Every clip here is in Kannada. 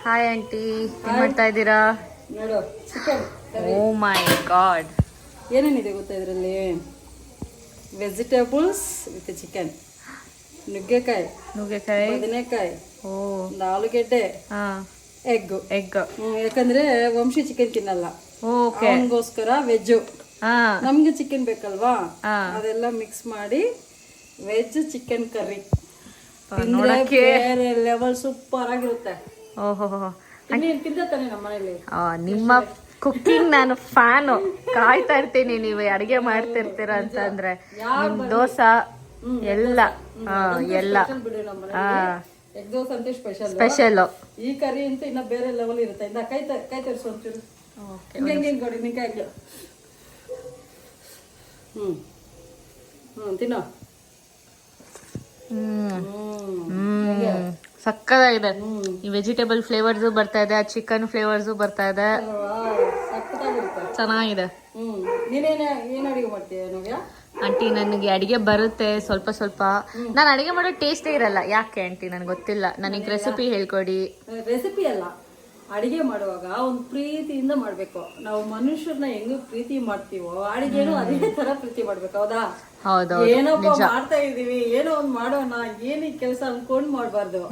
ಹಾಯ್ ಆಂಟಿ, ಏನ್ ಮಾಡ್ತಾ ಇದ್ದೀರಾ? ನೋಡು ಚಿಕನ್. ಓ ಮೈ ಗಾಡ್, ಏನೇನಿದೆ ಗೊತ್ತಾ ಇದರಲ್ಲಿ? ವೆಜಿಟೇಬಲ್ಸ್ ವಿತ್ ಚಿಕನ್, ನುಗ್ಗೆಕಾಯಿ, ಬದನೆಕಾಯಿ, ಒಂದು ಆಲೂಗೆಡ್ಡೆ, ಎಗ್. ಯಾಕಂದ್ರೆ ವಂಶಿ ಚಿಕನ್ ತಿನ್ನಲ್ಲ, ಅವನಿಗೋಸ್ಕರ ವೆಜ್. ನಮ್ಗೆ ಚಿಕನ್ ಬೇಕಲ್ವಾ, ಅದೆಲ್ಲ ಮಿಕ್ಸ್ ಮಾಡಿ ವೆಜ್ ಚಿಕನ್ ಕರ್ರಿ ಬೇರೆ ಲೆವೆಲ್ ಸೂಪರ್ ಆಗಿರುತ್ತೆ. ತಿಂತಾನೆ ನಮ್ಮ ಮನೇಲಿ. ನಿಮ್ಮ ಕುಕಿಂಗ್ ನಾನು ಫ್ಯಾನು, ಕಾಯ್ತಾ ಇರ್ತೀನಿ ನೀವು ಅಡಿಗೆ ಮಾಡ್ತಿರ್ತೀರ ಅಂತಂದ್ರೆ. ನಿಮ್ ದೋಸೆ ಎಲ್ಲ ಎಲ್ಲ ಎಗ್ ದೋಸೆ ಅಂತ ಸ್ಪೆಷಲ್. ಈ ಕರಿ ಅಂತ ಇನ್ನ ಬೇರೆ ಲೆವೆಲ್ ಇರುತ್ತೆ. ಇಂದ ಕೈ ತರಿಸು ಒಂಚೂರು. ಹಿಂಗೆ ಕೊಡಿ ನಿಂಕಾಯ್ಲು. ತಿನ್ನೋ. ಸಕ್ಕತ್ತಾಗಿದೆ. ಈ ವೆಜಿಟೇಬಲ್ ಫ್ಲೇವರ್ಸು ಬರ್ತಾ ಇದೆ, ಚಿಕನ್ ಫ್ಲೇವರ್ಸು ಬರ್ತಾ ಇದೆ, ಚೆನ್ನಾಗಿದೆ. ಏನ್ ಅಡಿಗೆ ಮಾಡ್ತೀಯ ನವ್ಯ? ಆಂಟಿ ನನಗೆ ಅಡಿಗೆ ಬರುತ್ತೆ ಸ್ವಲ್ಪ ಸ್ವಲ್ಪ. ನಾನು ಅಡಿಗೆ ಮಾಡೋ ಟೇಸ್ಟೇ ಇರಲ್ಲ. ಯಾಕೆ ಆಂಟಿ ನನಗೆ ಗೊತ್ತಿಲ್ಲ, ನನಗೆ ರೆಸಿಪಿ ಹೇಳ್ಕೊಡಿ. ರೆಸಿಪಿ ಅಲ್ಲ, ಅಡಿಗೆ ಮಾಡುವಾಗ ಒಂದು ಪ್ರೀತಿಯಿಂದ ಮಾಡ್ಬೇಕು. ನಾವು ಮನುಷ್ಯರನ್ನ ಹೆಂಗ ಪ್ರೀತಿ ಮಾಡ್ತೀವೋ ಅಡಿಗೆನೂ ಅದೇ ತರ ಪ್ರೀತಿ ಮಾಡ್ಬೇಕು. ಹೌದಾ? ಏನಪ್ಪ ಮಾಡ್ತಾ ಇದೀವಿ, ಏನೋ ಒಂದ್ ಮಾಡೋಣ, ಏನ್ ಈ ಕೆಲಸ ಅನ್ಕೊಂಡ್ ಮಾಡ್ಬಾರ್ದು.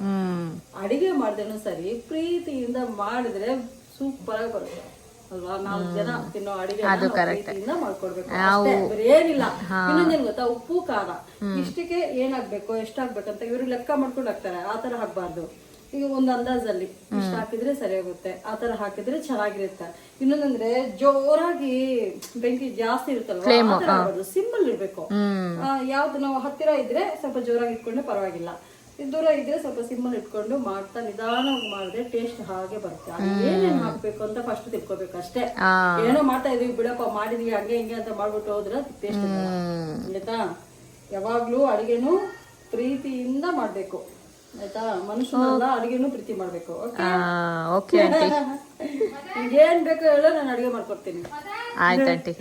ಅಡಿಗೆ ಮಾಡ್ದೇನು ಸರಿ, ಪ್ರೀತಿಯಿಂದ ಮಾಡಿದ್ರೆ ಸೂಪರ್ ಆಗಿ ಬರುತ್ತೆ ಅಲ್ವಾ? 4 ಜನ ತಿನ್ನೋ ಅಡಿಗೆ ಪ್ರೀತಿಯಿಂದ ಮಾಡ್ಕೊಡ್ಬೇಕು, ಏನಿಲ್ಲ. ಇನ್ನೊಂದೇನ್ ಗೊತ್ತಾ, ಉಪ್ಪು ಖಾರ ಇಷ್ಟಕ್ಕೆ ಏನಾಗ್ಬೇಕು ಎಷ್ಟಾಗ್ಬೇಕಂತ ಇವ್ರು ಲೆಕ್ಕ ಮಾಡ್ಕೊಂಡು ಹಾಕ್ತಾರೆ. ಆತರ ಹಾಕ್ಬಾರ್ದು. ಈಗ ಒಂದು ಅಂದಾಜಲ್ಲಿ ಇಷ್ಟ ಹಾಕಿದ್ರೆ ಸರಿ ಹೋಗುತ್ತೆ, ಆತರ ಹಾಕಿದ್ರೆ ಚೆನ್ನಾಗಿರುತ್ತೆ. ಇನ್ನೊಂದಂದ್ರೆ ಜೋರಾಗಿ ಬೆಂಕಿ ಜಾಸ್ತಿ ಇರುತ್ತಲ್ವಾ, ಸಿಂಪಲ್ ಇರ್ಬೇಕು. ಯಾವ್ದು ನಾವು ಹತ್ತಿರ ಇದ್ರೆ ಸ್ವಲ್ಪ ಜೋರಾಗಿ ಇಟ್ಕೊಂಡ್ರೆ ಪರವಾಗಿಲ್ಲ, ದೂರ ಇದ್ರೆ ಸ್ವಲ್ಪ ಸಿಂಪಲ್ ಇಟ್ಕೊಂಡು ಮಾಡ್ತಾ ನಿಧಾನವಾಗಿ ಮಾಡಿದ್ರೆ ಟೇಸ್ಟ್ ಹಾಗೆ ಬರುತ್ತೆ. ಏನೇನ್ ಹಾಕ್ಬೇಕು ಅಂತ ಫಸ್ಟ್ ತಿಳ್ಕೊಬೇಕು ಅಷ್ಟೇ. ಏನೋ ಮಾಡ್ತಾ ಇದೀವಿ ಬಿಡಪ್ಪ, ಮಾಡಿದೀವಿ ಹಂಗೆ ಹಿಂಗೆ ಅಂತ ಮಾಡ್ಬಿಟ್ಟು ಹೋದ್ರೆ ಟೇಸ್ಟ್ ಆಯ್ತಾ? ಯಾವಾಗ್ಲೂ ಅಡಿಗೆನು ಪ್ರೀತಿಯಿಂದ ಮಾಡ್ಬೇಕು ಆಯ್ತಾ? ಮನುಷ್ಯನೆಲ್ಲ ಅಡಿಗೆನೂ ಪ್ರೀತಿ ಮಾಡ್ಬೇಕು. ಏನ್ ಬೇಕೋ ಹೇಳೋ, ನಾನು ಅಡಿಗೆ ಮಾಡ್ಕೊಡ್ತೀನಿ. ಆಯ್ತು ಆಂಟಿ.